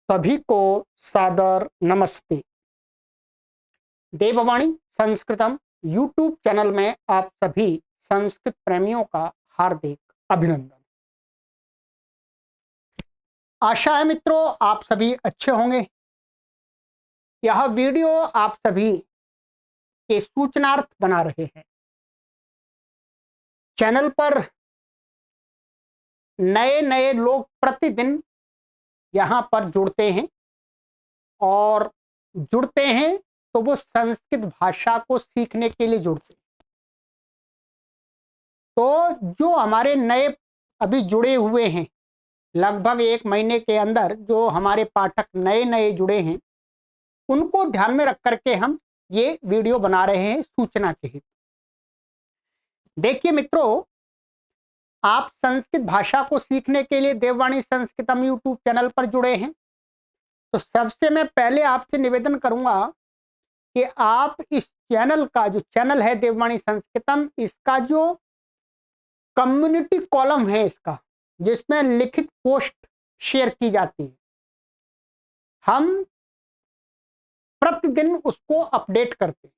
सभी को सादर नमस्ते। देववाणी संस्कृतम यूट्यूब चैनल में आप सभी संस्कृत प्रेमियों का हार्दिक अभिनंदन। आशा है मित्रों आप सभी अच्छे होंगे। यह वीडियो आप सभी के सूचनार्थ बना रहे हैं। चैनल पर नए नए लोग प्रतिदिन यहाँ पर जुड़ते हैं और जुड़ते हैं तो वो संस्कृत भाषा को सीखने के लिए जुड़ते हैं। तो जो हमारे नए अभी जुड़े हुए हैं, लगभग 1 महीने के अंदर जो हमारे पाठक नए नए जुड़े हैं, उनको ध्यान में रख करके हम ये वीडियो बना रहे हैं सूचना के हित। देखिए मित्रों, आप संस्कृत भाषा को सीखने के लिए देववाणी संस्कृतम यूट्यूब चैनल पर जुड़े हैं, तो सबसे मैं पहले आपसे निवेदन करूंगा कि आप इस चैनल का जो चैनल है देववाणी संस्कृतम, इसका जो कम्युनिटी कॉलम है इसका, जिसमें लिखित पोस्ट शेयर की जाती है, हम प्रतिदिन उसको अपडेट करते हैं।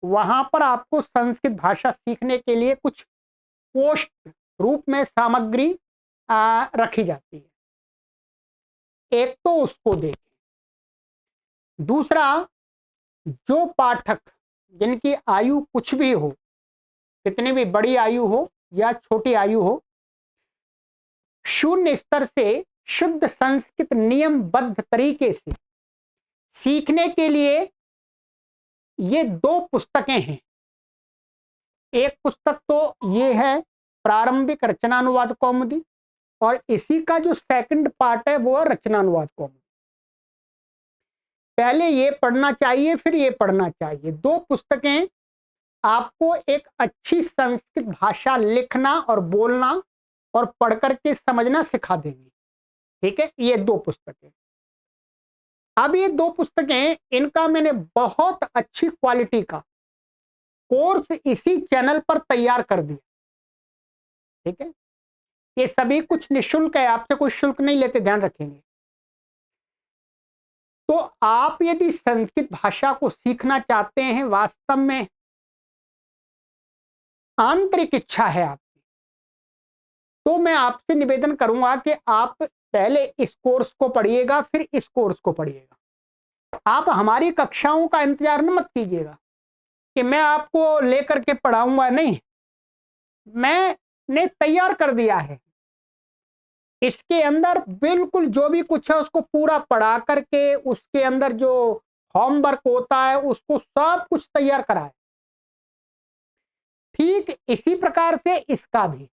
वहां पर आपको संस्कृत भाषा सीखने के लिए कुछ पोस्ट रूप में सामग्री रखी जाती है। एक तो उसको देखें। दूसरा, जो पाठक जिनकी आयु कुछ भी हो, कितनी भी बड़ी आयु हो या छोटी आयु हो, शून्य स्तर से शुद्ध संस्कृत नियमबद्ध तरीके से सीखने के लिए ये 2 पुस्तकें हैं। एक पुस्तक तो ये है प्रारंभिक रचनानुवाद कौमुदी, और इसी का जो सेकंड पार्ट है वो है रचनानुवाद कौमुदी। पहले ये पढ़ना चाहिए, फिर ये पढ़ना चाहिए। 2 पुस्तकें आपको एक अच्छी संस्कृत भाषा लिखना और बोलना और पढ़ करके समझना सिखा देंगी। ठीक है, ये 2 पुस्तकें। अब ये 2 पुस्तकें, इनका मैंने बहुत अच्छी क्वालिटी का कोर्स इसी चैनल पर तैयार कर दिया। ठीक है, ये सभी कुछ निःशुल्क है, आपसे कोई शुल्क नहीं लेते, ध्यान रखेंगे। तो आप यदि संस्कृत भाषा को सीखना चाहते हैं, वास्तव में आंतरिक इच्छा है आपकी, तो मैं आपसे निवेदन करूंगा कि आप पहले इस कोर्स को पढ़िएगा, फिर इस कोर्स को पढ़िएगा। आप हमारी कक्षाओं का इंतजार न मत कीजिएगा कि मैं आपको लेकर के पढ़ाऊंगा, नहीं, मैंने तैयार कर दिया है। इसके अंदर बिल्कुल जो भी कुछ है उसको पूरा पढ़ा करके, उसके अंदर जो होमवर्क होता है उसको सब कुछ तैयार करा है। ठीक इसी प्रकार से इसका भी।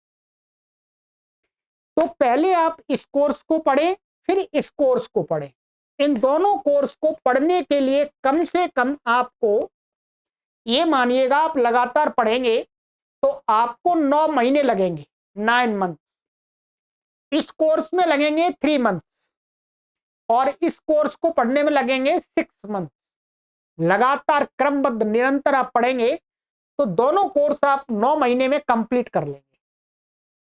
तो पहले आप इस कोर्स को पढ़ें, फिर इस कोर्स को पढ़ें। इन दोनों कोर्स को पढ़ने के लिए कम से कम आपको, ये मानिएगा, आप लगातार पढ़ेंगे तो आपको 9 महीने लगेंगे, 9 मंथ। इस कोर्स में लगेंगे 3 मंथ और इस कोर्स को पढ़ने में लगेंगे 6 मंथ। लगातार क्रमबद्ध निरंतर आप पढ़ेंगे तो दोनों कोर्स आप 9 महीने में कंप्लीट कर लेंगे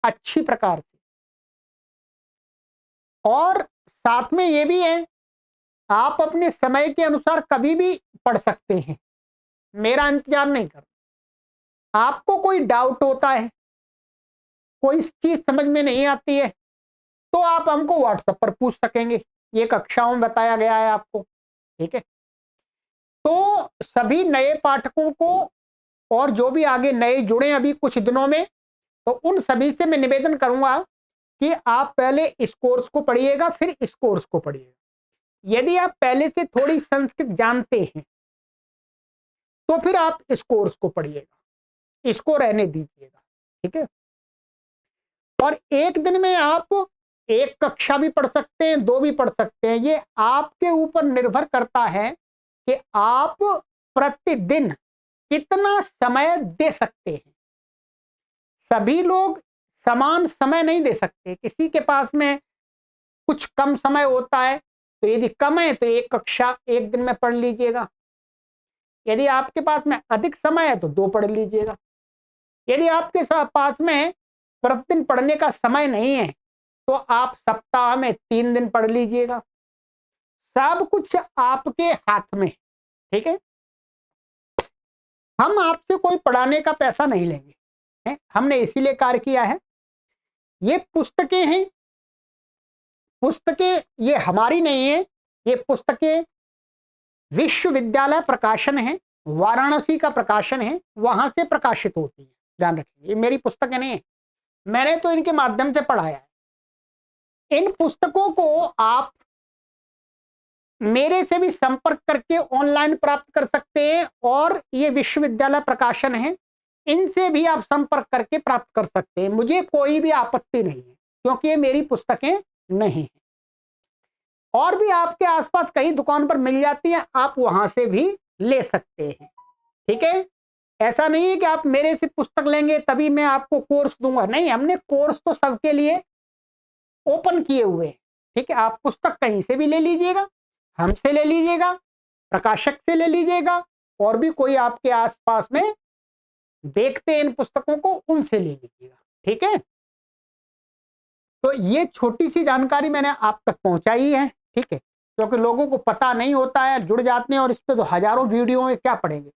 अच्छी प्रकार से। और साथ में ये भी है, आप अपने समय के अनुसार कभी भी पढ़ सकते हैं, मेरा इंतजार नहीं करना। आपको कोई डाउट होता है, कोई चीज समझ में नहीं आती है, तो आप हमको व्हाट्सएप पर पूछ सकेंगे, ये कक्षाओं में बताया गया है आपको। ठीक है, तो सभी नए पाठकों को और जो भी आगे नए जुड़े अभी कुछ दिनों में, तो उन सभी से मैं निवेदन करूंगा कि आप पहले इस कोर्स को पढ़िएगा, फिर इस कोर्स को पढ़िएगा। यदि आप पहले से थोड़ी संस्कृत जानते हैं तो फिर आप इस कोर्स को पढ़िएगा, इसको रहने दीजिएगा। ठीक है, और एक दिन में आप 1 कक्षा भी पढ़ सकते हैं, 2 भी पढ़ सकते हैं। ये आपके ऊपर निर्भर करता है कि आप प्रतिदिन कितना समय दे सकते हैं। सभी लोग समान समय नहीं दे सकते। किसी के पास में कुछ कम समय होता है, तो यदि कम है तो 1 कक्षा 1 दिन में पढ़ लीजिएगा। यदि आपके पास में अधिक समय है तो 2 पढ़ लीजिएगा। यदि आपके पास में प्रतिदिन पढ़ने का समय नहीं है तो आप सप्ताह में 3 दिन पढ़ लीजिएगा। सब कुछ आपके हाथ में, ठीक है। हम आपसे कोई पढ़ाने का पैसा नहीं लेंगे, है? हमने इसीलिए कार्य किया है। ये पुस्तकें हैं, पुस्तकें ये हमारी नहीं है, ये पुस्तकें विश्वविद्यालय प्रकाशन है, वाराणसी का प्रकाशन है, वहां से प्रकाशित होती है। ध्यान रखिए, ये मेरी पुस्तकें नहीं है, मैंने तो इनके माध्यम से पढ़ाया है। इन पुस्तकों को आप मेरे से भी संपर्क करके ऑनलाइन प्राप्त कर सकते हैं, और ये विश्वविद्यालय प्रकाशन है, इनसे भी आप संपर्क करके प्राप्त कर सकते हैं। मुझे कोई भी आपत्ति नहीं है, क्योंकि ये मेरी पुस्तकें नहीं है। और भी आपके आसपास कहीं दुकान पर मिल जाती है, आप वहां से भी ले सकते हैं, ठीक है। ऐसा नहीं है कि आप मेरे से पुस्तक लेंगे तभी मैं आपको कोर्स दूंगा, नहीं, हमने कोर्स तो सबके लिए ओपन किए हुए हैं, ठीक है। आप पुस्तक कहीं से भी ले लीजिएगा, हमसे ले लीजिएगा, प्रकाशक से ले लीजिएगा, और भी कोई आपके आसपास में देखते हैं इन पुस्तकों को, उनसे ले लीजिएगा, ठीक है। तो ये छोटी सी जानकारी मैंने आप तक पहुंचाई है, ठीक है, क्योंकि लोगों को पता नहीं होता है, जुड़ जाते हैं और इस पे तो हजारों वीडियो है, क्या पढ़ेंगे।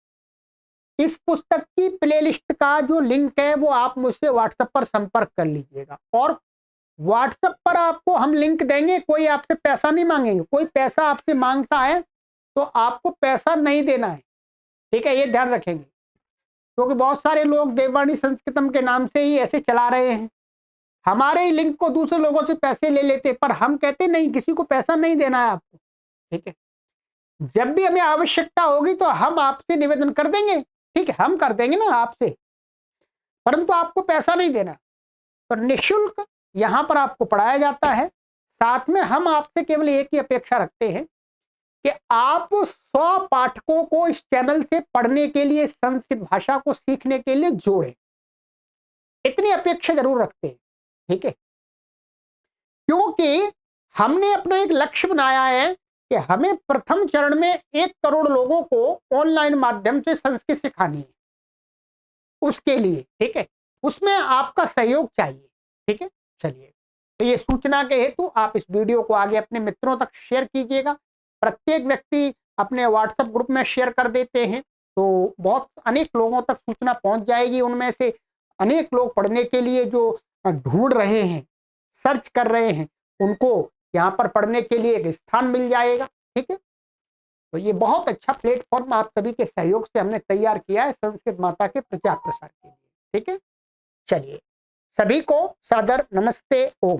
इस पुस्तक की प्लेलिस्ट का जो लिंक है वो आप मुझसे व्हाट्सएप पर संपर्क कर लीजिएगा, और व्हाट्सएप पर आपको हम लिंक देंगे, कोई आपसे पैसा नहीं मांगेंगे। कोई पैसा आपसे मांगता है तो आपको पैसा नहीं देना है, ठीक है, ये ध्यान रखेंगे, क्योंकि बहुत सारे लोग देववाणी संस्कृतम के नाम से ही ऐसे चला रहे हैं, हमारे ही लिंक को दूसरे लोगों से पैसे ले लेते, पर हम कहते नहीं, किसी को पैसा नहीं देना है आपको, ठीक है। जब भी हमें आवश्यकता होगी तो हम आपसे निवेदन कर देंगे, ठीक है, हम कर देंगे ना आपसे, परंतु आपको पैसा नहीं देना। तो निःशुल्क यहां पर आपको पढ़ाया जाता है। साथ में हम आपसे केवल एक ही अपेक्षा रखते हैं कि आप 100 पाठकों को इस चैनल से पढ़ने के लिए, संस्कृत भाषा को सीखने के लिए जोड़ें, इतनी अपेक्षा जरूर रखते हैं, ठीक है। क्योंकि हमने अपना एक लक्ष्य बनाया है कि हमें प्रथम चरण में 1 करोड़ लोगों को ऑनलाइन माध्यम से संस्कृत सिखानी है, उसके लिए, ठीक है, उसमें आपका सहयोग चाहिए, ठीक है। चलिए, तो ये सूचना के हेतु आप इस वीडियो को आगे अपने मित्रों तक शेयर कीजिएगा। प्रत्येक व्यक्ति अपने व्हाट्सएप ग्रुप में शेयर कर देते हैं तो बहुत अनेक लोगों तक सूचना पहुंच जाएगी। उनमें से अनेक लोग पढ़ने के लिए जो ढूंढ रहे हैं, सर्च कर रहे हैं, उनको यहाँ पर पढ़ने के लिए एक स्थान मिल जाएगा, ठीक है। तो ये बहुत अच्छा प्लेटफॉर्म आप सभी के सहयोग से हमने तैयार किया है संस्कृत माता के प्रचार प्रसार के लिए, ठीक है। चलिए, सभी को सादर नमस्ते, ओम।